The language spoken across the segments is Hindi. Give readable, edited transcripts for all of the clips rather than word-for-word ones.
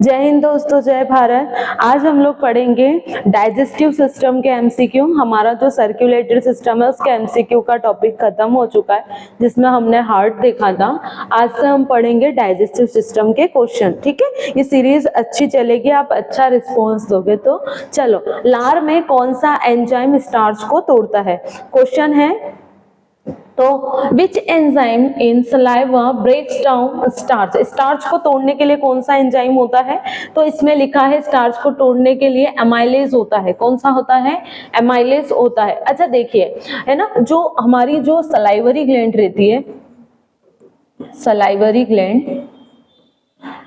जय हिंद दोस्तों, जय भारत। आज हम लोग पढ़ेंगे डाइजेस्टिव सिस्टम के एमसीक्यू। हमारा जो सर्कुलेटरी सिस्टम है उसके एमसीक्यू का टॉपिक खत्म हो चुका है, जिसमें हमने हार्ट देखा था। आज से हम पढ़ेंगे डाइजेस्टिव सिस्टम के क्वेश्चन। ठीक है, ये सीरीज अच्छी चलेगी, आप अच्छा रिस्पॉन्स दोगे तो। चलो, लार में कौन सा एंजाइम स्टार्च को तोड़ता है? क्वेश्चन है तो which enzyme in saliva breaks down starch. Starch को तोड़ने के लिए कौन सा एंजाइम होता है? तो इसमें लिखा है स्टार्च को तोड़ने के लिए एमाइलेज होता है। कौन सा होता है? एमाइलेज होता है। अच्छा देखिए, है ना, जो हमारी जो सलाइवरी ग्लैंड रहती है, सलाइवरी ग्लैंड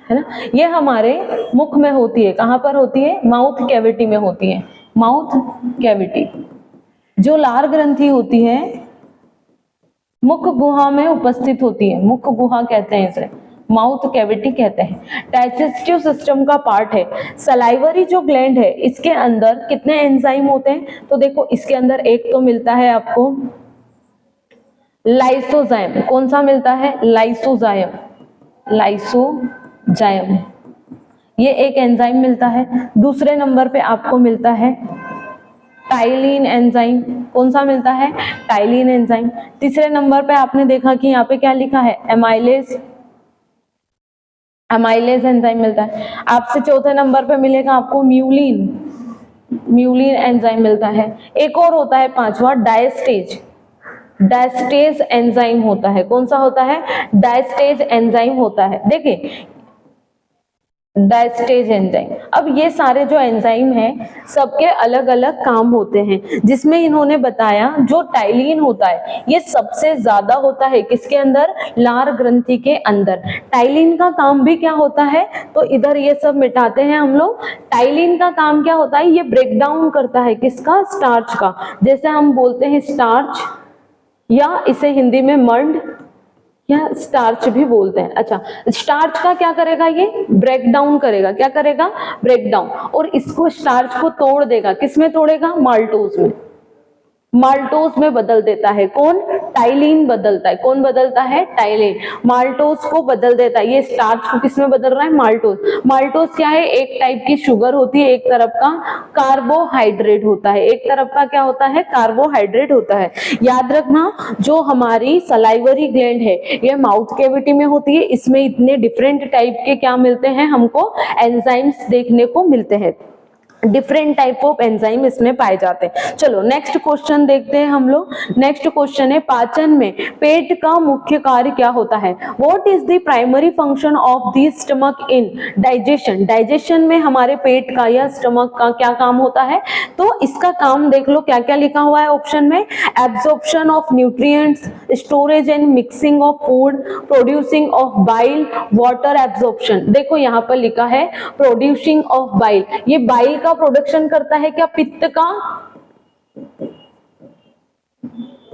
है ना, ये हमारे मुख में होती है। कहाँ पर होती है? माउथ कैविटी में होती है। Mouth cavity. जो लार ग्रंथि होती है मुख गुहा में उपस्थित होती है। मुख गुहा कहते हैं इसे, माउथ कैविटी कहते हैं। डाइजेस्टिव सिस्टम का पार्ट है। सलाइवरी जो ग्लैंड है इसके अंदर कितने एंजाइम होते हैं? तो देखो, इसके अंदर एक तो मिलता है आपको लाइसोजाइम। कौन सा मिलता है? लाइसोजाइम। लाइसोजाइम, ये एक एंजाइम मिलता है। दूसरे नंबर पे आपको मिलता है टाइलिन एंजाइम। कौन सा मिलता है? Ptyalin enzyme. तीसरे नंबर पे आपने देखा कि यहाँ पे क्या लिखा है? एमाइलेज। एमाइलेज एंजाइम मिलता है। आपसे चौथे नंबर पे मिलेगा आपको म्यूलिन। म्यूलिन एंजाइम मिलता है। एक और होता है पांचवा, डायस्टेज। डायस्टेज एंजाइम होता है। कौन सा होता है? डायस्टेज एंजाइम होता है। देखिए, डायस्टेज एंजाइम। अब ये सारे जो एंजाइम हैं सबके अलग अलग काम होते हैं, जिसमें इन्होंने बताया जो टाइलिन होता है ये सबसे ज्यादा होता है किसके अंदर? लार ग्रंथि के अंदर। टाइलिन का काम भी क्या होता है? तो इधर ये सब मिटाते हैं हम लोग। टाइलिन का काम क्या होता है? ये ब्रेक डाउन करता है किसका? स्टार्च का। जैसे हम बोलते हैं स्टार्च, या इसे हिंदी में मंड या स्टार्च भी बोलते हैं। अच्छा, स्टार्च का क्या करेगा? ये ब्रेक डाउन करेगा। क्या करेगा? Break down. और इसको स्टार्च को तोड़ देगा। किसमें तोड़ेगा? माल्टोज में। माल्टोज में बदल देता है। कौन? टाइलिन बदलता है। कौन बदलता है? टाइलिन। माल्टोज को बदल देता है। ये स्टार्च को किसमें बदल रहा है? माल्टोज। माल्टोज क्या है? एक टाइप की शुगर होती है, एक तरफ का कार्बोहाइड्रेट होता है। एक तरफ का क्या होता है? कार्बोहाइड्रेट होता है। याद रखना, जो हमारी सलाइवरी ग्लैंड है ये माउथ कैविटी में होती है। इसमें इतने डिफरेंट टाइप के क्या मिलते हैं हमको? एंजाइम्स देखने को मिलते हैं। डिफरेंट टाइप ऑफ एंजाइम इसमें पाए जाते हैं। चलो नेक्स्ट क्वेश्चन देखते हैं हम लोग। नेक्स्ट क्वेश्चन है, पाचन में पेट का मुख्य कार्य क्या होता है? What is the primary function of the stomach in digestion? Digestion में हमारे पेट का या स्टमक का क्या काम होता है? तो इसका काम देख लो, क्या क्या लिखा हुआ है ऑप्शन में। Absorption of nutrients, storage and mixing of food, producing of bile, water absorption. देखो यहाँ पर लिखा है प्रोड्यूसिंग ऑफ बाइल। ये बाइल का प्रोडक्शन करता है क्या? पित्त का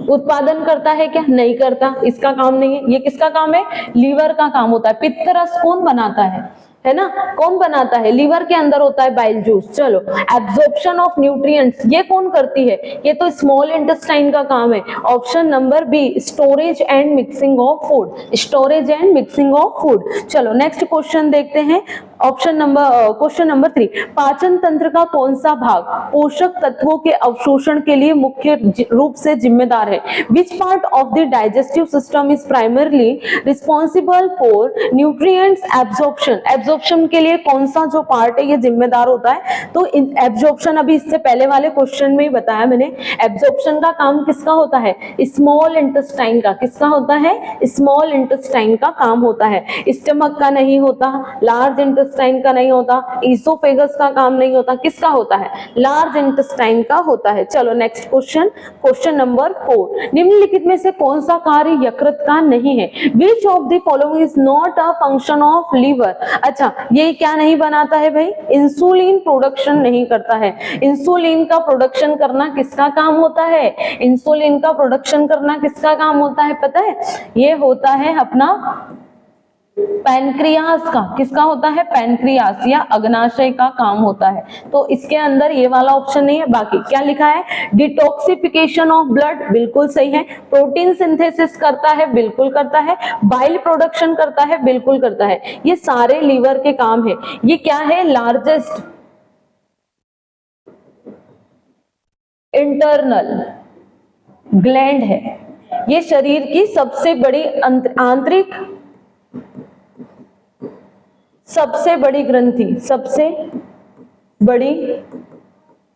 उत्पादन करता है क्या? नहीं करता, इसका काम नहीं है। ये किसका काम है? लीवर का काम होता है। पित्त रस कौन बनाता है ना? कौन बनाता है? लीवर के अंदर होता है बाइल जूस। चलो, एब्जॉर्प्शन ऑफ न्यूट्रिएंट्स ये कौन करती है? ये तो स्मॉल इंटेस्टाइन का काम है। Option number B, storage and mixing of food. Storage and mixing of food. चलो नेक्स्ट क्वेश्चन देखते हैं। क्वेश्चन नंबर 3, पाचन तंत्र का कौन सा भाग पोषक तत्वों के अवशोषण के लिए मुख्य रूप से जिम्मेदार है? Which part of the digestive system is primarily responsible for nutrients absorption? Absorption के लिए कौन सा जो पार्ट है ये जिम्मेदार होता है? तो एब्जॉर्प्शन अभी इससे पहले वाले क्वेश्चन में ही बताया मैंने। एब्जॉर्प्शन का काम किसका होता है? स्मॉल इंटेस्टाइन का। किसका होता है? स्मॉल इंटेस्टाइन का काम होता है। स्टमक का नहीं होता, लार्ज इंटेस्टाइन का नहीं होता, ईसोफेगस का काम नहीं होता। किसका होता है? लार्ज इंटेस्टाइन का होता है। चलो नेक्स्ट क्वेश्चन, क्वेश्चन नंबर 4, निम्नलिखित में से कौन सा कार्य यकृत का नहीं है? Which of the following is not a function of liver? अच्छा, ये क्या नहीं बनाता है भाई? इंसुलिन प्रोडक्शन नहीं करता है। इंसुलिन का प्रोडक्शन करना किसका काम होता है? इंसुलिन का प्रोडक्शन करना किसका काम होता है पता है? ये होता है अपना पैनक्रियास का, किसका होता है? पैनक्रियास या अग्नाशय का काम होता है। तो इसके अंदर ये वाला ऑप्शन नहीं है। बाकी क्या लिखा है? डिटॉक्सिफिकेशन ऑफ ब्लड, बिल्कुल सही है। प्रोटीन सिंथेसिस करता है, बिल्कुल करता है। बाइल प्रोडक्शन करता है, बिल्कुल करता है। ये सारे लीवर के काम है। ये क्या है? लार्जेस्ट इंटरनल ग्लैंड है। ये शरीर की सबसे बड़ी आंतरिक सबसे बड़ी ग्रंथि, सबसे बड़ी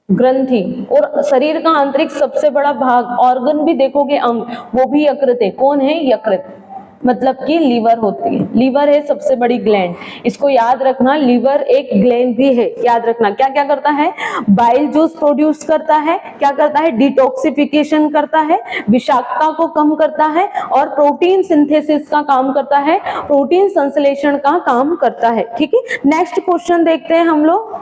ग्रंथि और शरीर का आंतरिक सबसे बड़ा भाग, ऑर्गन भी देखोगे, अंग, वो भी यकृत है। कौन है? यकृत, मतलब कि लीवर होती है। लीवर है सबसे बड़ी ग्लैंड, इसको याद रखना। लीवर एक ग्लैंड भी है, याद रखना। क्या क्या करता है? बाइल जूस प्रोड्यूस करता है, क्या करता है? डिटॉक्सिफिकेशन करता है, विषाक्तता को कम करता है, और प्रोटीन सिंथेसिस का काम करता है, प्रोटीन संश्लेषण का काम करता है। ठीक है, नेक्स्ट क्वेश्चन देखते हैं हम लोग।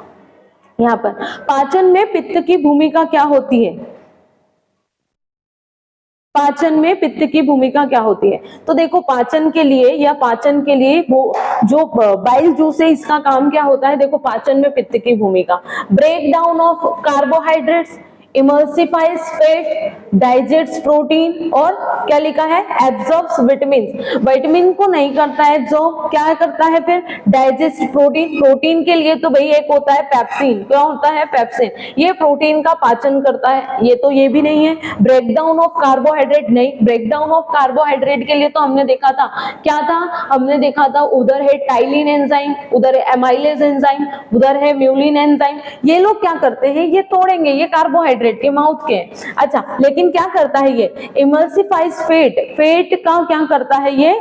यहाँ पर पाचन में पित्त की भूमिका क्या होती है? पाचन में पित्त की भूमिका क्या होती है? तो देखो, पाचन के लिए वो जो बाइल जूस है, इसका काम क्या होता है? देखो, पाचन में पित्त की भूमिका, break down of carbohydrates, emulsifies fat, digest protein, और क्या लिखा है? Absorbs vitamin. विटामिन को नहीं करता है एब्जॉर्ब, क्या करता है फिर? Digest protein. प्रोटीन के लिए तो भाई एक होता है पेप्सिन। क्या होता है? पेप्सिन। ये प्रोटीन का पाचन करता है। ये तो ये भी नहीं है। ब्रेक डाउन ऑफ कार्बोहाइड्रेट नहीं। ब्रेक डाउन ऑफ कार्बोहाइड्रेट के लिए तो हमने देखा था, क्या था? हमने देखा था उधर है टाइलिन एंजाइम, उधर है एमाइलेज एंजाइम, उधर है म्यूलिन एंजाइम। ये लोग क्या करते हैं? ये तोड़ेंगे, ये कार्बोहाइड्रेट के माउथ के। अच्छा, लेकिन क्या करता है ये? इमल्सिफाइज फैट, फैट का क्या करता है? ये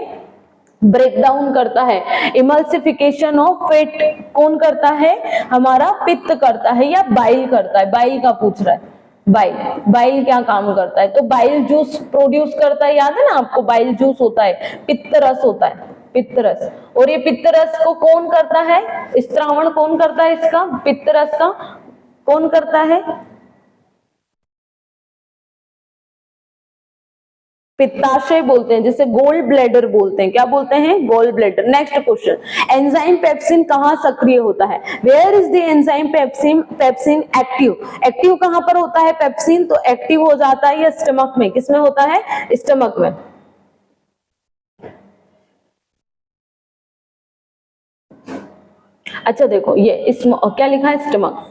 ब्रेक डाउन करता है। इमल्सिफिकेशन ऑफ फैट कौन करता है? हमारा पित्त करता है या बाइल करता है? बाइल का पूछ रहा है। बाइल क्या काम करता है? तो बाइल जूस प्रोड्यूस करता है, याद है ना आपको? बाइल जूस होता है, पित्त रस होता है, पित्त रस। और ये पित्त रस को कौन करता है? स्त्रावण कौन करता है इसका? पित्त रस का कौन करता है? पित्ताशय बोलते हैं, जिसे गोल्ड ब्लैडर बोलते हैं। क्या बोलते हैं? Gold bladder. Next question, enzyme pepsin कहाँ सक्रिय होता है? Where is the enzyme pepsin active? Active कहाँ पर होता है पेप्सिन? तो एक्टिव हो जाता है ये स्टमक में। किसमें होता है? स्टमक में। अच्छा देखो, ये क्या लिखा है? स्टमक।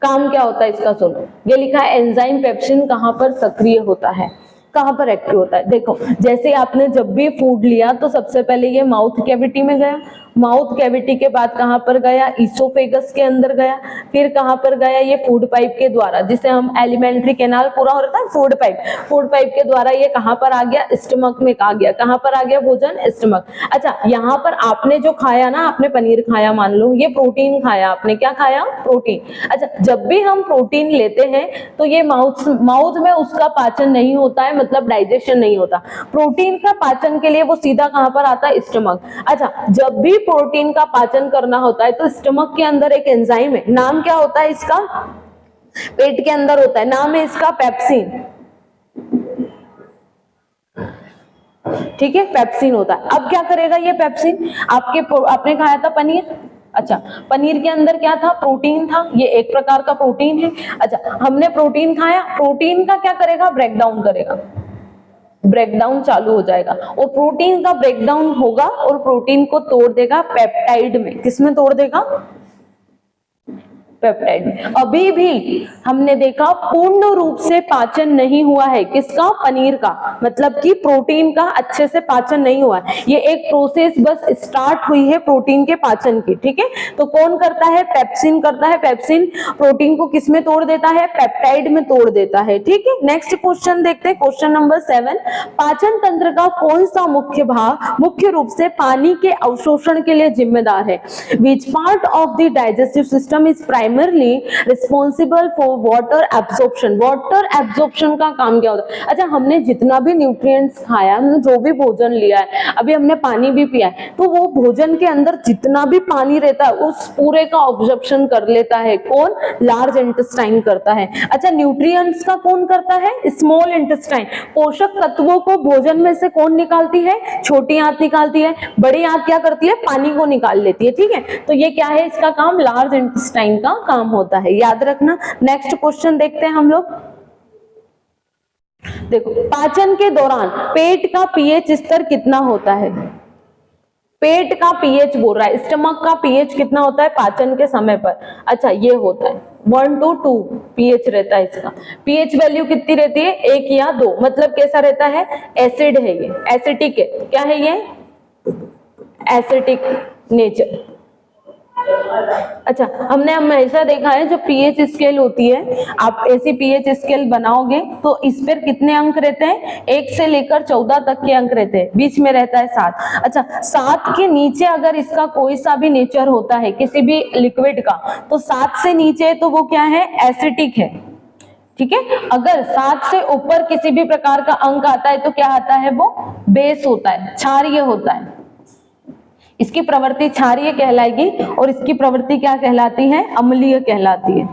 काम क्या होता है इसका? सुनो, ये लिखा है एंजाइम पेप्सिन कहाँ पर सक्रिय होता है, कहाँ पर एक्टिव होता है। देखो, जैसे आपने जब भी फूड लिया तो सबसे पहले ये माउथ कैविटी में गया, माउथ कैविटी के बाद कहाँ पर गया? ईसोफेगस के अंदर गया, फिर कहाँ पर गया? ये फूड पाइप के द्वारा, जिसे हम एलिमेंट्री कैनाल पूरा हो रहा है, फूड पाइप के द्वारा ये कहाँ पर आ गया? स्टमक में आ गया। कहाँ पर आ गया भोजन? स्टमक। अच्छा, यहाँ पर आपने जो खाया ना, आपने पनीर खाया, मान लो, ये प्रोटीन खाया आपने। क्या खाया? प्रोटीन। अच्छा, जब भी हम प्रोटीन लेते हैं तो ये माउथ में उसका पाचन नहीं होता है, मतलब डाइजेशन नहीं होता। प्रोटीन का पाचन के लिए वो सीधा कहां पर आता है? स्टमक। अच्छा, जब भी प्रोटीन का पाचन करना होता है तो स्टमक के अंदर एक एंजाइम है, नाम क्या होता है इसका? पेट के अंदर होता है, नाम है इसका पेप्सिन। ठीक है, पेप्सिन होता है। अब क्या करेगा ये पेप्सिन? आपने खाया था पनीर। अच्छा, पनीर के अंदर क्या था? प्रोटीन था, ये एक प्रकार का प्रोटीन है। अच्छा, हमने प्रोटीन खाया, प्रोटीन का क्या करेगा? ब्रेकडाउन करेगा, ब्रेकडाउन चालू हो जाएगा, और प्रोटीन का ब्रेकडाउन होगा और प्रोटीन को तोड़ देगा पेप्टाइड में। किसमें तोड़ देगा? पेप्टाइड में। अभी भी हमने देखा पूर्ण रूप से पाचन नहीं हुआ है किसका? पनीर का, मतलब कि प्रोटीन का अच्छे से पाचन नहीं हुआ है। ये एक प्रोसेस बस स्टार्ट हुई है प्रोटीन के पाचन की। ठीक है, तो कौन करता है? पेप्सिन करता है। पेप्सिन प्रोटीन को किस में तोड़ देता है? पेप्टाइड में तोड़ देता है। ठीक है, नेक्स्ट क्वेश्चन देखते हैं, क्वेश्चन नंबर 7। पाचन तंत्र का कौन सा मुख्य भाग मुख्य रूप से पानी के अवशोषण के लिए जिम्मेदार है? Which part of the digestive system is primary primarily responsible for water absorption. Water absorption का काम क्या होता है? अच्छा, हमने जितना भी न्यूट्रिएंट्स खाया, हमने जो भी भोजन लिया है, अभी हमने पानी भी पिया है, तो वो भोजन के अंदर जितना भी पानी रहता है उस पूरे का ऑब्जॉर्प्शन कर लेता है कौन? लार्ज इंटेस्टाइन करता है। अच्छा, न्यूट्रिएंट्स का कौन करता है? Small intestine. पोषक तत्वों को भोजन में से कौन निकालती है? छोटी आंत निकालती है। बड़ी आंत क्या करती है? पानी को निकाल लेती है। ठीक है, तो ये क्या है? इसका काम लार्ज इंटेस्टाइन का काम होता है, याद रखना। नेक्स्ट क्वेश्चन देखते हैं हम लोग। देखो, पाचन के दौरान पेट का पीएच स्तर कितना होता है? पेट का पीएच बोल रहा है, स्टमक का पीएच कितना होता है पाचन के समय पर? अच्छा, ये होता है 1 to 2 पीएच रहता है इसका। पीएच वैल्यू कितनी रहती है? 1 या 2। मतलब कैसा रहता है? एसिड है ये, एसिटिक है। क्या है ये? Acetic nature. अच्छा, हमने हमेशा देखा है जो पीएच स्केल होती है, आप ऐसी पीएच स्केल बनाओगे तो इस पर कितने अंक रहते हैं? 1 से लेकर 14 तक के अंक रहते हैं, बीच में रहता है 7। अच्छा, 7 के नीचे अगर इसका कोई सा भी नेचर होता है किसी भी लिक्विड का, तो 7 से नीचे तो वो क्या है? एसिटिक है। ठीक है, अगर 7 से ऊपर किसी भी प्रकार का अंक आता है तो क्या आता है? वो बेस होता है, क्षारीय होता है। इसकी प्रवृत्ति क्षारीय कहलाएगी और इसकी प्रवृत्ति क्या कहलाती है? अम्लीय कहलाती है।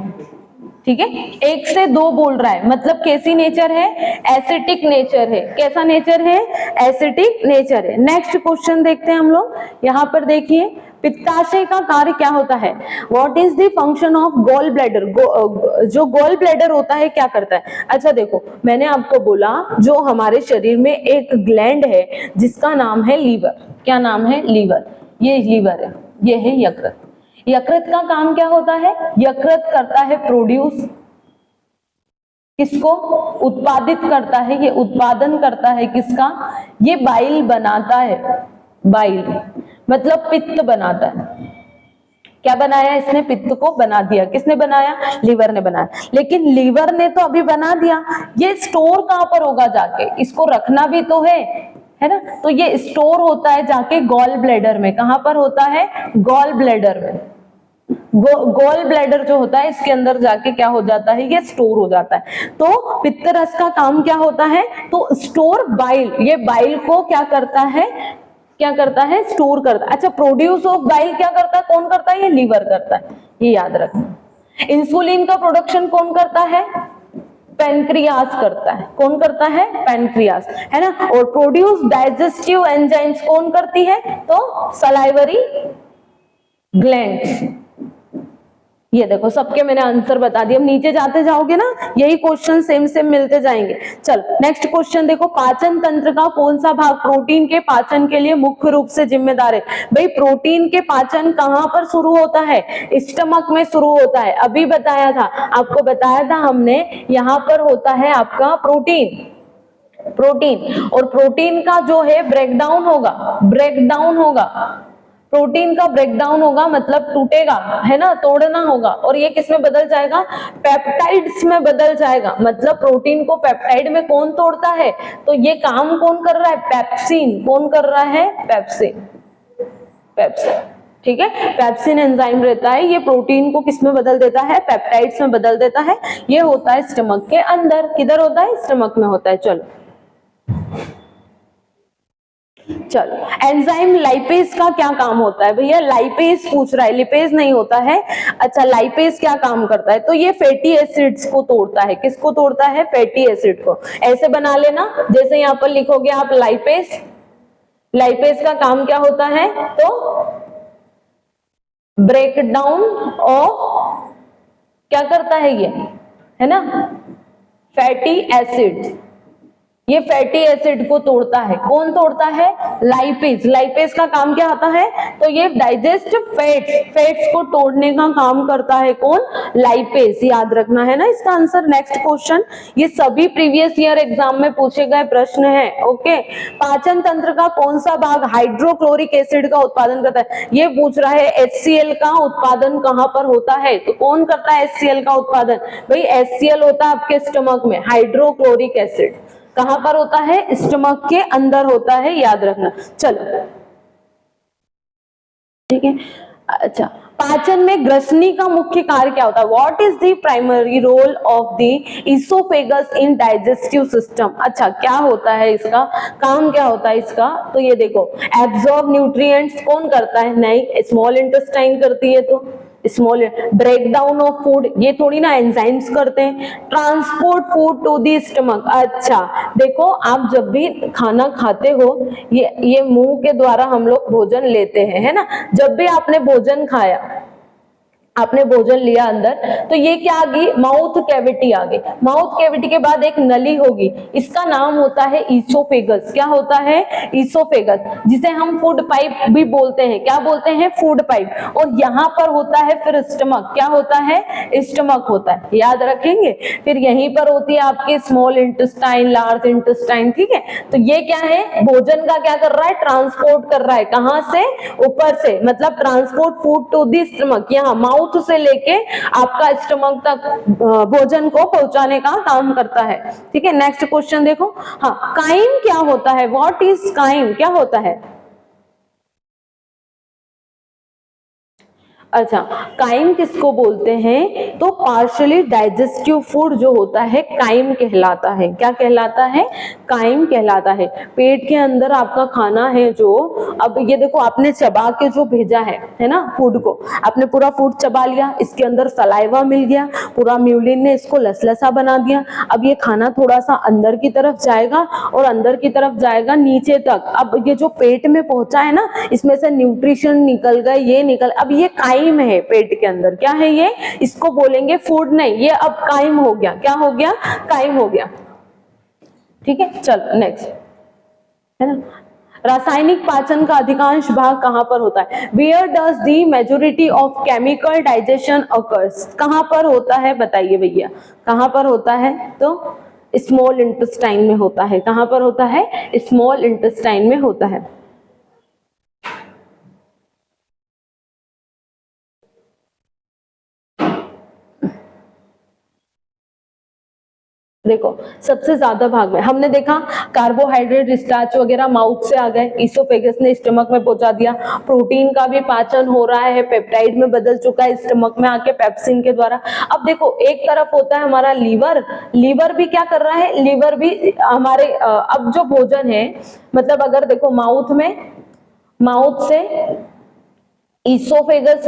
ठीक है, 1 से 2 बोल रहा है, मतलब कैसी नेचर है? एसिटिक नेचर है। कैसा नेचर है? एसिटिक नेचर है। नेक्स्ट क्वेश्चन देखते हैं हम लोग। यहाँ पर देखिए, पित्ताशय का कार्य क्या होता है? What is the function of gall bladder? जो गॉल ब्लैडर होता है क्या करता है? अच्छा देखो, मैंने आपको बोला जो हमारे शरीर में एक ग्लैंड है जिसका नाम है लीवर। क्या नाम है? लीवर। ये लीवर है, ये है यकृत। यकृत का काम क्या होता है? यकृत करता है प्रोड्यूस, किसको? उत्पादित करता है, ये उत्पादन करता है किसका? ये बाइल बनाता है। बाइल मतलब पित्त बनाता है। क्या बनाया इसने? पित्त को बना दिया। किसने बनाया? लीवर ने बनाया। लेकिन लीवर ने तो अभी बना दिया, ये स्टोर कहां पर होगा जाके? इसको रखना भी तो है ना? तो ये स्टोर होता है जाके गॉल ब्लैडर में। कहां पर होता है? गॉल ब्लैडर में। गॉल ब्लैडर जो होता है इसके अंदर जाके क्या हो जाता है? ये स्टोर हो जाता है। तो पित्त रस का काम क्या होता है? तो स्टोर बाइल। ये बाइल को क्या करता है? क्या करता है? स्टोर करता है। अच्छा, प्रोड्यूस ऑफ बाइल क्या करता है? कौन करता है? ये लीवर करता है, ये याद रखना। इंसुलिन का प्रोडक्शन कौन करता है? पैनक्रियास करता है। कौन करता है? पैनक्रियास, है ना। और प्रोड्यूस डाइजेस्टिव एंजाइम्स कौन करती है? तो सलाइवरी ग्लैंड्स। ये देखो, सबके मैंने आंसर बता दिए। अब नीचे जाते जाओगे ना, यही क्वेश्चन सेम सेम मिलते जाएंगे। चल नेक्स्ट क्वेश्चन देखो, पाचन तंत्र का कौन सा भाग प्रोटीन के पाचन के लिए मुख्य रूप से जिम्मेदार है? भाई, प्रोटीन के पाचन कहां पर शुरू होता है? स्टमक में शुरू होता है। अभी बताया था, आपको बताया था हमने, यहां पर होता है आपका प्रोटीन। और प्रोटीन का जो है ब्रेकडाउन होगा। प्रोटीन का ब्रेकडाउन होगा मतलब टूटेगा, है ना, तोड़ना होगा। और ये किस में बदल जाएगा? पेप्टाइड्स में बदल जाएगा। मतलब प्रोटीन को पेप्टाइड में कौन तोड़ता है? तो ये काम कौन कर रहा है? पेप्सिन। कौन कर रहा है? पेप्सिन। ठीक है, पेप्सिन एंजाइम रहता है, ये प्रोटीन को किस में बदल देता है? पेप्टाइड्स में बदल देता है। ये होता है स्टमक के अंदर। किधर होता है? स्टमक में होता है। चलो, एंजाइम लाइपेज का क्या काम होता है? भैया लाइपेज पूछ रहा है, लिपेज नहीं होता है। अच्छा, लाइपेज क्या काम करता है? तो ये फैटी एसिड्स को तोड़ता है। किसको तोड़ता है? फैटी एसिड को। ऐसे बना लेना, जैसे यहाँ पर लिखोगे आप लाइपेज। लाइपेज का काम क्या होता है? तो ब्रेकडाउन ऑफ, क्या करता है ये, है ना, फैटी एसिड। ये फैटी एसिड को तोड़ता है। कौन तोड़ता है? लाइपेज। लाइपेज का काम क्या होता है? तो ये डाइजेस्ट फैट्स को तोड़ने का काम करता है। कौन? लाइपेज। याद रखना है ना इसका आंसर। नेक्स्ट क्वेश्चन, ये सभी प्रीवियस ईयर एग्जाम में पूछे गए प्रश्न है। ओके, पाचन तंत्र का कौन सा भाग हाइड्रोक्लोरिक एसिड का उत्पादन करता है? ये पूछ रहा है HCl का उत्पादन कहां पर होता है? तो कौन करता है HCl का उत्पादन? भाई HCl होता है आपके स्टमक में। हाइड्रोक्लोरिक एसिड कहां पर होता है? स्टमक के अंदर होता है, याद रखना। चलो ठीक है। अच्छा, पाचन में ग्रसनी का मुख्य कार्य क्या होता है? What is the primary role of the oesophagus in digestive system? अच्छा, क्या होता है इसका काम, क्या होता है इसका? तो ये देखो, एब्जॉर्ब न्यूट्रिएंट्स कौन करता है? नहीं, स्मॉल इंटेस्टाइन करती है। तो small break down of food, ये थोड़ी ना एंजाइम्स करते हैं। Transport food to the stomach, अच्छा देखो, आप जब भी खाना खाते हो, ये मुंह के द्वारा हम लोग भोजन लेते हैं, है ना। जब भी आपने भोजन खाया, आपने भोजन लिया अंदर, तो ये क्या आ गई? माउथ कैविटी आ गई। माउथ कैविटी के बाद एक नली होगी, इसका नाम होता है ईसोफेगस। क्या होता है? ईसोफेगस, जिसे हम फूड पाइप भी बोलते हैं। क्या बोलते हैं? Food pipe. और यहाँ पर होता है फिर स्टमक। क्या होता है? स्टमक होता है, याद रखेंगे। फिर यहीं पर होती है आपके स्मॉल इंटेस्टाइन, लार्ज इंटेस्टाइन, ठीक है। तो ये क्या है? भोजन का क्या कर रहा है? ट्रांसपोर्ट कर रहा है। कहां से? ऊपर से, मतलब transport food to the stomach, यहाँ माउथ से लेके आपका स्टमक तक भोजन को पहुंचाने का काम करता है, ठीक है। नेक्स्ट क्वेश्चन देखो, हाँ, काइम क्या होता है? What is chyme? क्या होता है? अच्छा, काइम किसको बोलते हैं? तो पार्शियली डाइजेस्टिव फूड जो होता है काइम कहलाता है। क्या कहलाता है? काइम कहलाता है। पेट के अंदर आपका खाना है जो, अब ये देखो, आपने चबा के जो भेजा है ना फूड को, आपने पूरा फूड चबा लिया, इसके अंदर सलाइवा मिल गया, पूरा म्यूलिन ने इसको लसलसा बना दिया। अब ये खाना थोड़ा सा अंदर की तरफ जाएगा और अंदर की तरफ जाएगा नीचे तक। अब ये जो पेट में पहुंचा है ना, इसमें से न्यूट्रिशन निकल गए, ये निकल, अब ये काइम है पेट के अंदर। क्या है ये? इसको बोलेंगे फूड नहीं, ये अब काइम हो गया। क्या हो गया? काइम हो गया, ठीक है। चलो नेक्स्ट, है ना। रासायनिक पाचन का अधिकांश भाग कहां पर होता है? Where does the majority of chemical digestion occurs? कहां पर होता है? बताइए भैया, कहां पर होता है? तो स्मॉल इंटेस्टाइन में होता है। कहां पर होता है? स्मॉल इंटेस्टाइन में होता है। देखो, सबसे ज्यादा भाग में हमने देखा कार्बोहाइड्रेट, स्टार्च वगैरह माउथ से आ गए, इसोफेगस ने स्टमक में पहुंचा दिया। प्रोटीन का भी पाचन हो रहा है, पेप्टाइड में बदल चुका है स्टमक में आके पेप्सिन के द्वारा। अब देखो, एक तरफ होता है हमारा लीवर। लीवर भी क्या कर रहा है? लीवर भी हमारे अब जो भोजन है, मतलब अगर देखो माउथ से ईसोफेगस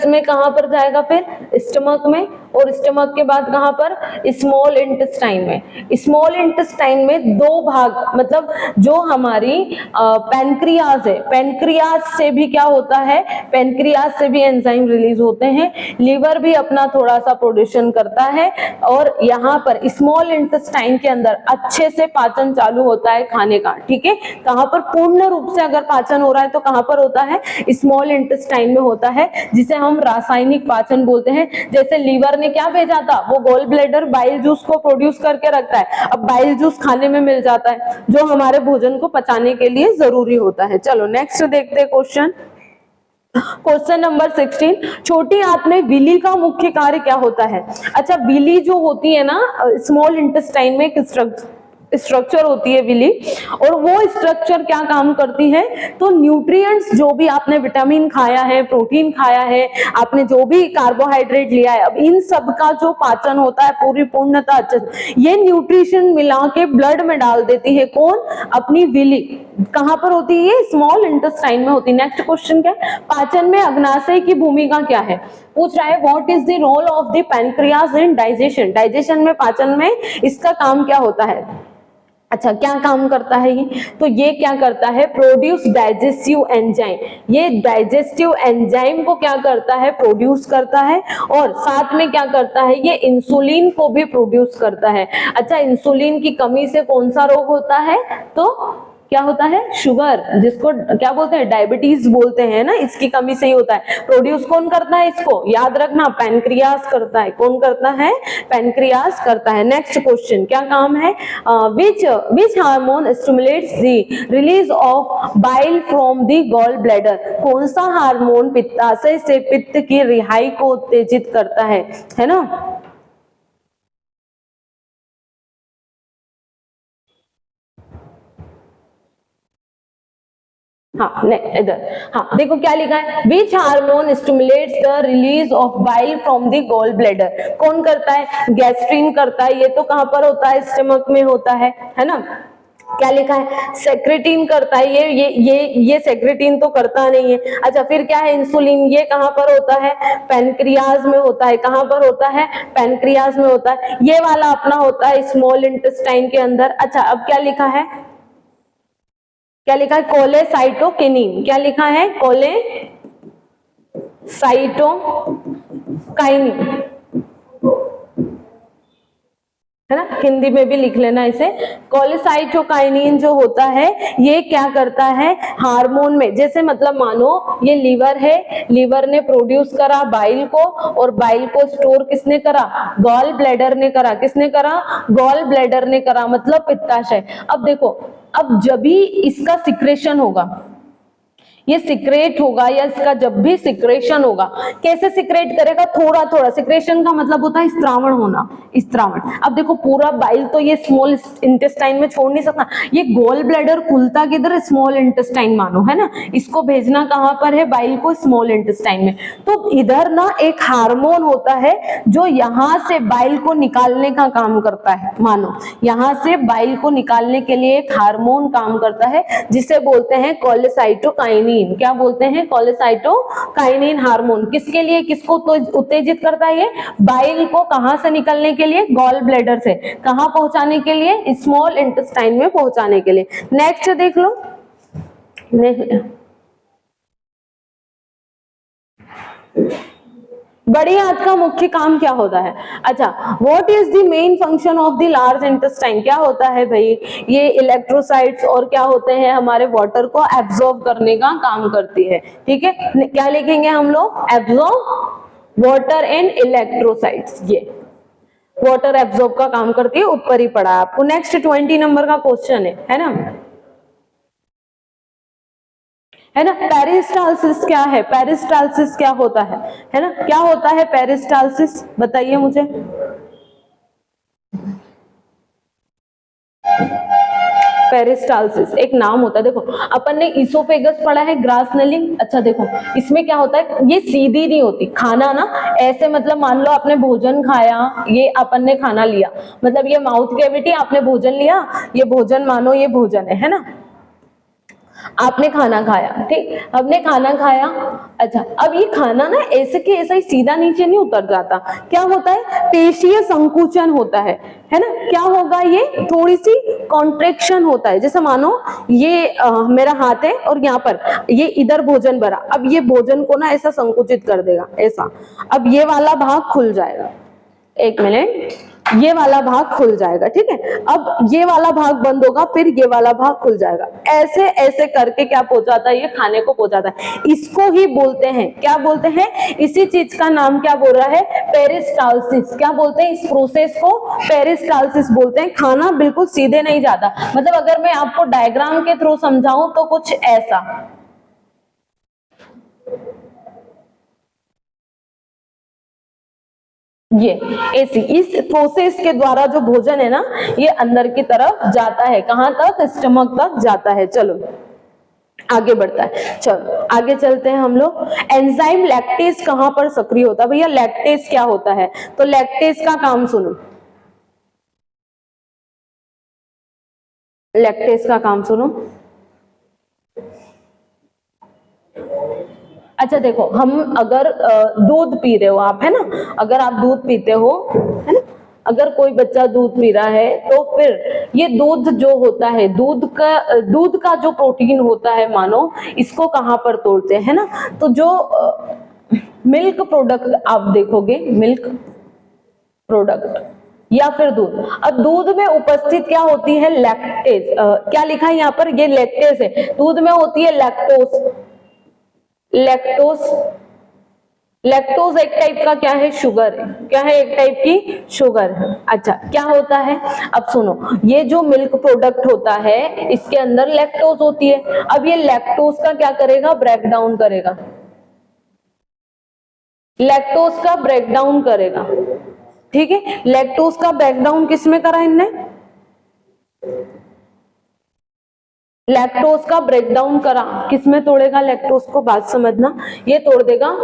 में कहां पर जाएगा? फिर स्टमक में, और स्टमक के बाद कहां पर? स्मॉल इंटेस्टाइन में। स्मॉल इंटेस्टाइन में दो भाग, मतलब जो हमारी पैनक्रियाज है, पैनक्रियाज से भी क्या होता है? पैनक्रियाज से भी एंजाइम रिलीज होते हैं। लीवर भी अपना थोड़ा सा प्रोड्यूशन करता है, और यहाँ पर स्मॉल इंटेस्टाइन के अंदर अच्छे से पाचन चालू होता है खाने का, ठीक है। कहां पर? पूर्ण रूप से अगर पाचन हो रहा है तो कहां पर होता है? स्मॉल इंटेस्टाइन में होता है, जिसे हम रासायनिक पाचन बोलते हैं। जैसे लीवर ने क्या भेजा था? वो गॉल ब्लैडर बाइल जूस को प्रोड्यूस करके रखता है। अब बाइल जूस खाने में मिल जाता है, जो हमारे भोजन को पचाने के लिए जरूरी होता है। चलो नेक्स्ट देखते हैं क्वेश्चन। क्वेश्चन नंबर 16, छोटी आंत में विली का मुख्य कार्य क्या होता है? अच्छा, विली जो होती है ना, स्मॉल इंटेस्टाइन में स्ट्रक्चर होती है विली, और वो स्ट्रक्चर क्या काम करती है? तो न्यूट्रिएंट्स, जो भी आपने विटामिन खाया है, प्रोटीन खाया है, आपने जो भी कार्बोहाइड्रेट लिया है, अब इन सब का जो पाचन होता है पूरी पूर्णता अच्छे से, ये न्यूट्रिशन मिला के ब्लड में डाल देती है। कौन? अपनी विली। कहां पर होती है? स्मॉल इंटेस्टाइन में होती है। नेक्स्ट क्वेश्चन क्या है? पाचन में अग्नाशय की भूमिका क्या है? पूछ रहा है what is the role of the pancreas in digestion? Digestion में, पाचन में इसका काम क्या होता है? अच्छा, क्या काम करता है ये? तो ये क्या करता है? Produce digestive enzyme. ये डाइजेस्टिव एंजाइम को क्या करता है? प्रोड्यूस करता है। और साथ में क्या करता है? ये इंसुलिन को भी प्रोड्यूस करता है। अच्छा, इंसुलिन की कमी से कौन सा रोग होता है? तो क्या होता है? शुगर, जिसको क्या बोलते हैं? डायबिटीज बोलते हैं ना, इसकी कमी से ही होता है। प्रोड्यूस कौन करता है इसको? याद रखना, पैनक्रियास करता है। कौन करता है? पैनक्रियास करता है। नेक्स्ट क्वेश्चन, क्या काम है? Which hormone stimulates the release of bile from the gall bladder? कौन सा हार्मोन पित्ताशय से पित्त की रिहाई को उत्तेजित करता है ना। हाँ नहीं इधर, हाँ देखो क्या लिखा है, which hormone stimulates the release of bile from the gall bladder, कौन करता है, गैस्ट्रिन करता है, ये तो कहां पर होता है, स्टमक में होता है ना। क्या लिखा है, सेक्रेटिन करता है, ये सेक्रेटिन तो करता नहीं है। अच्छा फिर क्या है, इंसुलिन, ये कहां पर होता है, पैनक्रियाज में होता है, कहां पर होता है, पैनक्रियाज में होता है। ये वाला अपना होता है स्मॉल इंटेस्टाइन के अंदर। अच्छा अब क्या लिखा है, क्या लिखा है, कोलेसाइटोकिनिन, क्या लिखा है, कोलेसाइटोकाइनिन, है ना, हिंदी में भी लिख लेना इसे। कोलेसाइटोकाइनिन जो होता है ये क्या करता है, हार्मोन में, जैसे मतलब मानो ये लीवर है, लीवर ने प्रोड्यूस करा बाइल को, और बाइल को स्टोर किसने करा, गॉल ब्लैडर ने करा, किसने करा, गॉल ब्लैडर ने करा, मतलब पित्ताशय। अब देखो, अब जब भी इसका सिक्रेशन होगा, ये सिक्रेट होगा, या इसका जब भी सिक्रेशन होगा, कैसे सिक्रेट करेगा, थोड़ा थोड़ा, सिक्रेशन का मतलब होता है स्त्रावण होना, स्त्रावण। अब देखो पूरा बाइल तो ये स्मॉल इंटेस्टाइन में छोड़ नहीं सकता, ये गॉल ब्लैडर खुलता किधर, स्मॉल इंटेस्टाइन मानो, है ना, इसको भेजना कहां पर है, बाइल को स्मॉल इंटेस्टाइन में। तो इधर ना एक हार्मोन होता है जो यहां से बाइल को निकालने का काम करता है, मानो यहां से बाइल को निकालने के लिए एक हार्मोन काम करता है जिसे बोलते हैं कोलेसाइटोकाइनिन। क्या बोलते हैं, कोलेसाइटोकाइनिन हार्मोन। किसके लिए, किसको तो उत्तेजित करता है, ये बाइल को कहां से निकलने के लिए, गॉल ब्लैडर से कहां पहुंचाने के लिए, स्मॉल इंटेस्टाइन में पहुंचाने के लिए। नेक्स्ट देख लो, बड़ी आंत का मुख्य काम क्या होता है। अच्छा, what is the main function of the large intestine, क्या होता है भाई, ये इलेक्ट्रोसाइट्स और क्या होते हैं, हमारे वाटर को एब्जॉर्ब करने का काम करती है। ठीक है, क्या लिखेंगे हम लोग, एब्जॉर्ब वाटर एंड इलेक्ट्रोसाइट्स, ये वाटर एब्जॉर्ब का काम करती है, ऊपर ही पड़ा आपको। नेक्स्ट 20 नंबर का क्वेश्चन है ना, है ना, पेरिस्टालसिस क्या है, पेरिस्टालसिस क्या होता है ना, क्या होता है पेरिस्टालसिस, बताइए मुझे। पेरिस्टालसिस एक नाम होता है, देखो अपन ने इसोफेगस पढ़ा है, ग्रास नली। अच्छा देखो इसमें क्या होता है, ये सीधी नहीं होती, खाना ना ऐसे, मतलब मान लो आपने भोजन खाया, ये अपन ने खाना लिया, मतलब ये माउथ कैविटी, आपने भोजन लिया, ये भोजन मानो ये भोजन है ना, आपने खाना खाया, ठीक, हमने खाना खाया। अच्छा अब ये खाना ना ऐसे के ऐसा ही सीधा नीचे नहीं उतर जाता, क्या होता है, पेशीय संकुचन होता है ना, क्या होगा, ये थोड़ी सी कॉन्ट्रेक्शन होता है, जैसे मानो ये मेरा हाथ है और यहाँ पर ये इधर भोजन भरा, अब ये भोजन को ना ऐसा संकुचित कर देगा ऐसा, अब ये वाला भाग खुल जाएगा, एक मिनट, ये वाला भाग खुल जाएगा, ठीक है, अब ये वाला भाग बंद होगा, फिर ये वाला भाग खुल जाएगा, ऐसे ऐसे करके क्या पहुंचाता है, ये खाने को पहुंचाता है, इसको ही बोलते हैं, क्या बोलते हैं, इसी चीज का नाम क्या बोल रहा है, पेरिस्टालसिस, क्या बोलते हैं, इस प्रोसेस को पेरिस्टालसिस बोलते हैं। खाना बिल्कुल सीधे नहीं जाता, मतलब अगर मैं आपको डायग्राम के थ्रू समझाऊं तो कुछ ऐसा, ये ऐसी, इस प्रोसेस के द्वारा जो भोजन है ना ये अंदर की तरफ जाता है, कहां तक, स्टमक तक जाता है। चलो आगे बढ़ता है, चलो आगे चलते हैं हम लोग। एंजाइम लैक्टेज कहां पर सक्रिय होता है, भैया लैक्टेज क्या होता है, तो लैक्टेज का काम सुनो, लैक्टेज का काम सुनो। अच्छा देखो, हम अगर दूध पी रहे हो आप, है ना, अगर आप दूध पीते हो, है ना, अगर कोई बच्चा दूध पी रहा है तो फिर ये दूध जो होता है, दूध का जो प्रोटीन होता है, मानो इसको कहां पर तोड़ते हैं ना, तो जो मिल्क प्रोडक्ट आप देखोगे, मिल्क प्रोडक्ट या फिर दूध, अब दूध में उपस्थित क्या होती है, लैक्टेज, क्या लिखा है यहाँ पर, ये लैक्टेज है, दूध में होती है लैक्टोज, लैक्टोज, लैक्टोज एक टाइप का क्या है, शुगर है, क्या है, एक टाइप की शुगर है। अच्छा क्या होता है, अब सुनो, ये जो मिल्क प्रोडक्ट होता है इसके अंदर लैक्टोज होती है, अब ये लैक्टोज का क्या करेगा, ब्रेक डाउन करेगा, लैक्टोज का ब्रेक डाउन करेगा, ठीक है, लैक्टोज का ब्रेक डाउन किसमें करा इनने, लैक्टोज का ब्रेकडाउन करा, किसमें तोड़ेगा लैक्टोज को, बात समझना, ये तोड़ देगा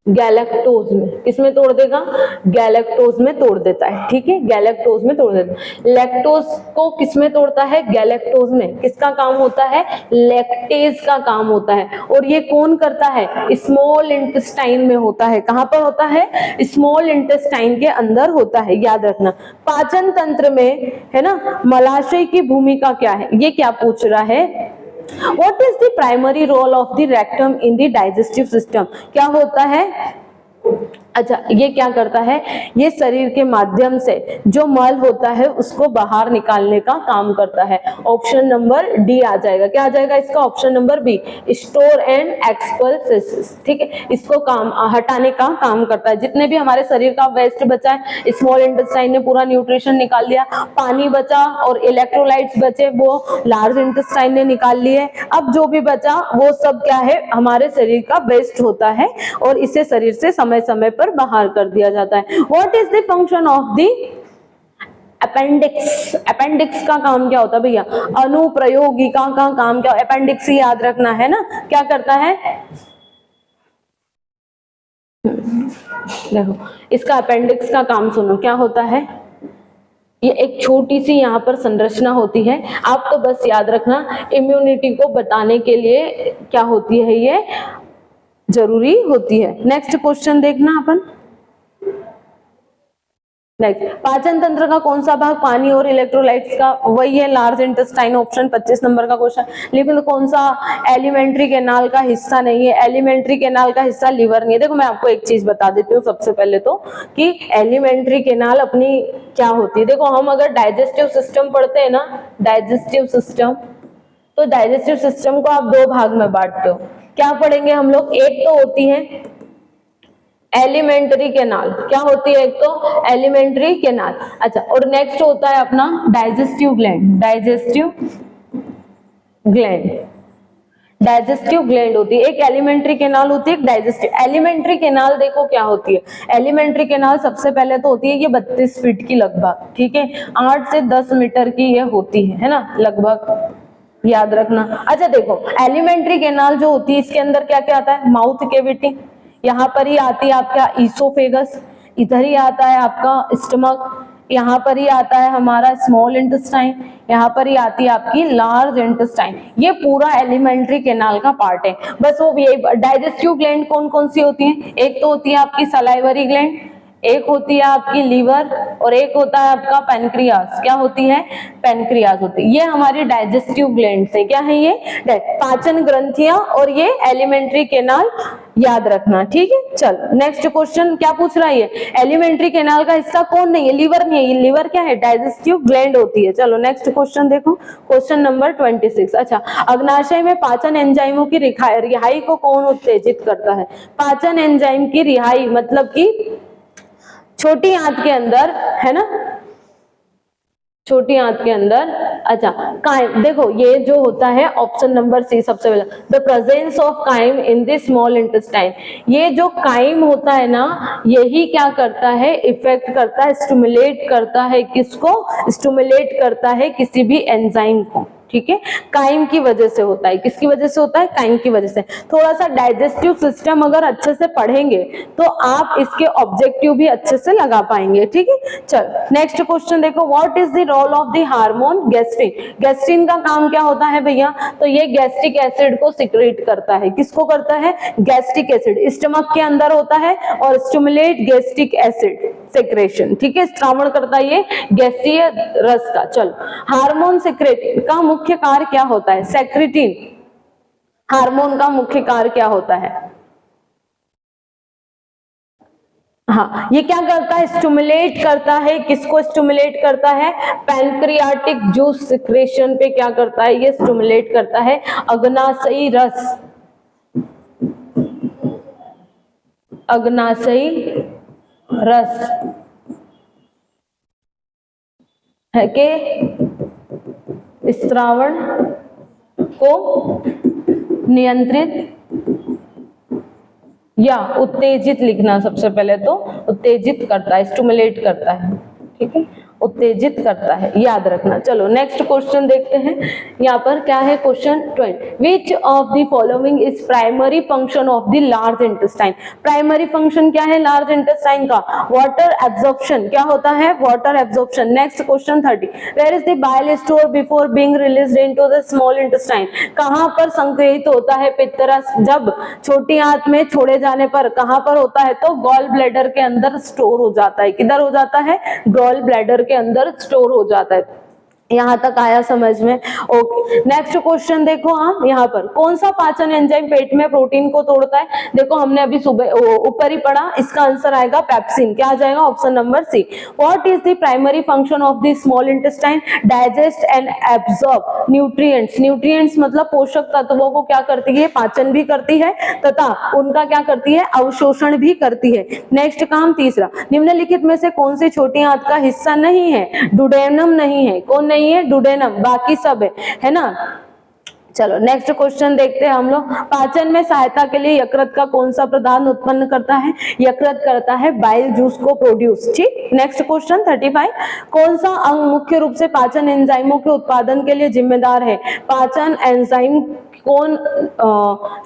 गैलेक्टोज में, किसमें तोड़ देगा, गैलेक्टोज में तोड़ देता है, ठीक है, गैलेक्टोज में तोड़ देता है। लैक्टोज को किसमें तोड़ता है, गैलेक्टोज में। किसका काम होता है, लैक्टेज का काम होता है। और ये कौन करता है, स्मॉल इंटेस्टाइन में होता है। कहां पर होता है, स्मॉल इंटेस्टाइन के अंदर होता है, याद रखना। पाचन तंत्र में है ना मलाशय की भूमिका क्या है, ये क्या पूछ रहा है, What is the primary role of the rectum in the digestive system? क्या होता है, अच्छा ये क्या करता है, ये शरीर के माध्यम से जो मल होता है उसको बाहर निकालने का काम करता है। ऑप्शन नंबर डी आ जाएगा, क्या आ जाएगा इसका, option number B, store and expels, ठीक है, इसको काम हटाने का काम करता है। जितने भी हमारे शरीर का वेस्ट बचा है, स्मॉल इंटेस्टाइन ने पूरा न्यूट्रिशन निकाल लिया, पानी बचा और इलेक्ट्रोलाइट्स बचे वो लार्ज इंटेस्टाइन ने निकाल लिए। अब जो भी बचा वो सब क्या है, हमारे शरीर का वेस्ट होता है और इसे शरीर से समय समय पर बाहर कर दिया जाता है। What is the function of the appendix, appendix का काम क्या होता है भैया, अनुप्रयोगिका का काम क्या, अपेंडिक्स ही याद रखना है ना, क्या करता है, देखो इसका अपेंडिक्स का काम सुनो, क्या होता है, ये एक छोटी सी यहाँ पर संरचना होती है, आप तो बस याद रखना इम्यूनिटी को बताने के लिए क्या होती है, ये जरूरी होती है। नेक्स्ट क्वेश्चन देखना अपन, नेक्स्ट, पाचन तंत्र का कौन सा भाग पानी और इलेक्ट्रोलाइट्स का, वही है लार्ज इंटेस्टाइन, ऑप्शन 25 नंबर का क्वेश्चन। लेकिन तो कौन सा एलिमेंट्री कैनाल का हिस्सा नहीं है, एलिमेंट्री कैनाल का हिस्सा लीवर नहीं है। देखो मैं आपको एक चीज बता देती हूँ सबसे पहले तो, कि एलिमेंट्री कैनाल अपनी क्या होती है, देखो हम अगर डाइजेस्टिव सिस्टम पढ़ते हैं ना, डाइजेस्टिव सिस्टम, तो डाइजेस्टिव सिस्टम को आप दो भाग में बांटते हो, क्या पढ़ेंगे हम लोग, एक तो होती है एलिमेंट्री कैनाल, क्या होती है एक तो एलिमेंट्री कैनाल, अच्छा, और नेक्स्ट होता है अपना digestive gland, digestive gland, digestive gland होती है, एक एलिमेंट्री कैनाल होती है, एक डाइजेस्टिव। एलिमेंट्री कैनाल देखो क्या होती है, एलिमेंट्री कैनाल सबसे पहले तो होती है ये 32 फीट की लगभग, ठीक है, 8 से 10 मीटर की ये होती है ना लगभग, याद रखना। अच्छा देखो एलिमेंट्री कैनाल जो होती है इसके अंदर क्या क्या आता है, माउथ कैविटी, यहाँ पर ही आती है आपका ईसोफेगस, इधर ही आता है आपका स्टमक, यहाँ पर ही आता है हमारा स्मॉल इंटेस्टाइन, यहाँ पर ही आती है आपकी लार्ज इंटेस्टाइन, ये पूरा एलिमेंट्री कैनाल का पार्ट है। बस वो ये डाइजेस्टिव ग्लैंड कौन कौन सी होती है, एक तो होती है आपकी सलाइवरी ग्लैंड, एक होती है आपकी लीवर और एक होता है आपका पैनक्रियास, क्या होती है, पैनक्रियास होती है। ये हमारी डाइजेस्टिव ग्लैंड है, क्या है ये, पाचन ग्रंथियां और ये एलिमेंट्री कैनाल, याद रखना, ठीक है। चलो नेक्स्ट क्वेश्चन क्या पूछ रहा है, ये एलिमेंट्री कैनाल का हिस्सा कौन नहीं है, लीवर नहीं है, ये लीवर क्या है, डाइजेस्टिव ग्लैंड होती है। चलो नेक्स्ट क्वेश्चन देखो, क्वेश्चन नंबर 26। अच्छा, अग्नाशय में पाचन एंजाइमों की रिहाई को कौन उत्तेजित करता है, पाचन एंजाइम की रिहाई मतलब की छोटी आंत के अंदर, है ना, छोटी आंत के अंदर, अच्छा काइम, देखो ये जो होता है ऑप्शन नंबर सी सबसे पहले, the presence of chyme in the small intestine, ये जो काइम होता है ना यही क्या करता है, इफेक्ट करता है, स्टिमुलेट करता है, किसको, स्टिमुलेट करता है किसी भी एंजाइम को, ठीक है, काइम की वजह से होता है, किसकी वजह से होता है, काइम की वजह से। थोड़ा सा डाइजेस्टिव सिस्टम अगर अच्छे से पढ़ेंगे तो आप इसके ऑब्जेक्टिव भी अच्छे से लगा पाएंगे, ठीक है। चल नेक्स्ट क्वेश्चन देखो, what is the role of the hormone gastrin, gastrin का काम क्या होता है भैया, तो ये गैस्ट्रिक एसिड को सिक्रेट करता है, किसको करता है, गैस्ट्रिक एसिड, स्टमक के अंदर होता है और स्टिमुलेट गैस्ट्रिक एसिड सेक्रेशन, ठीक है, श्रावण करता है ये गैसीय रस का। चलो हार्मोन सेक्रेटिन का मुख्य कार्य क्या होता है, सेक्रेटिन हार्मोन का मुख्य कार्य क्या होता है, हाँ ये क्या करता है, स्टिमुलेट करता है, किसको स्टिमुलेट करता है, पैनक्रियाटिक जूस सिक्रेशन पे क्या करता है, ये स्टिमुलेट करता है। अग्नाशयी रस, अग्नाशयी रस है के स्रावण को नियंत्रित या उत्तेजित लिखना, सबसे पहले तो उत्तेजित करता है, स्टिमुलेट करता है, ठीक है, उत्तेजित करता है, याद रखना। चलो नेक्स्ट क्वेश्चन देखते हैं। यहाँ पर क्या है question 12, which of the following is primary function of the large intestine. Primary function क्या है लार्ज इंटेस्टाइन का? Water absorption. क्या होता है? Water absorption. Next question 30, where is the bile store before being released into the small intestine. कहां पर संग्रहित होता है पित्तरस जब छोटी आंत में छोड़े जाने पर? कहां पर होता है? तो गॉल ब्लैडर के अंदर स्टोर हो जाता है। किधर हो जाता है? गॉल ब्लैडर के अंदर स्टोर हो जाता है। यहां तक आया समझ में? ओके। नेक्स्ट क्वेश्चन देखो आप, यहाँ पर कौन सा पाचन एंजाइम पेट में प्रोटीन को तोड़ता है? देखो हमने अभी सुबह ऊपर ही पढ़ा, इसका आंसर आएगा पेप्सिन। क्या आ जाएगा? Option number C. What is the primary function of the small intestine? Digest and absorb nutrients. Nutrients मतलब पोषक तत्वों को क्या करती है? पाचन भी करती है तथा उनका क्या करती है? अवशोषण भी करती है। नेक्स्ट काम तीसरा, निम्नलिखित में से कौन सी छोटी आंत का हिस्सा नहीं है? डुडेनम नहीं है। कौन नहीं है? डुडेनम, बाकी सब है ना। चलो नेक्स्ट क्वेश्चन देखते हैं हम लोग। पाचन में सहायता के लिए यकृत का कौन सा पदार्थ उत्पन्न करता है? यकृत करता है बाइल जूस को प्रोड्यूस। ठीक। नेक्स्ट क्वेश्चन 35, कौन सा अंग मुख्य रूप से पाचन एंजाइमों के उत्पादन के लिए जिम्मेदार है? पाचन एंजाइम कौन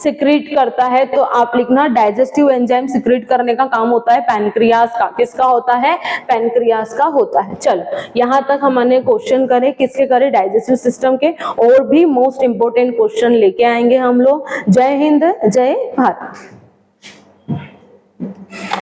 सिक्रीट करता है? तो आप लिखना डाइजेस्टिव एंजाइम सिक्रीट करने का काम होता है पैनक्रियास का। किसका होता है? पैनक्रियास का होता है। चलो यहां तक हमने क्वेश्चन करे, किसके करे? डाइजेस्टिव सिस्टम के। और भी मोस्ट इंपोर्टेंट क्वेश्चन लेके आएंगे हम लोग। जय हिंद, जय भारत।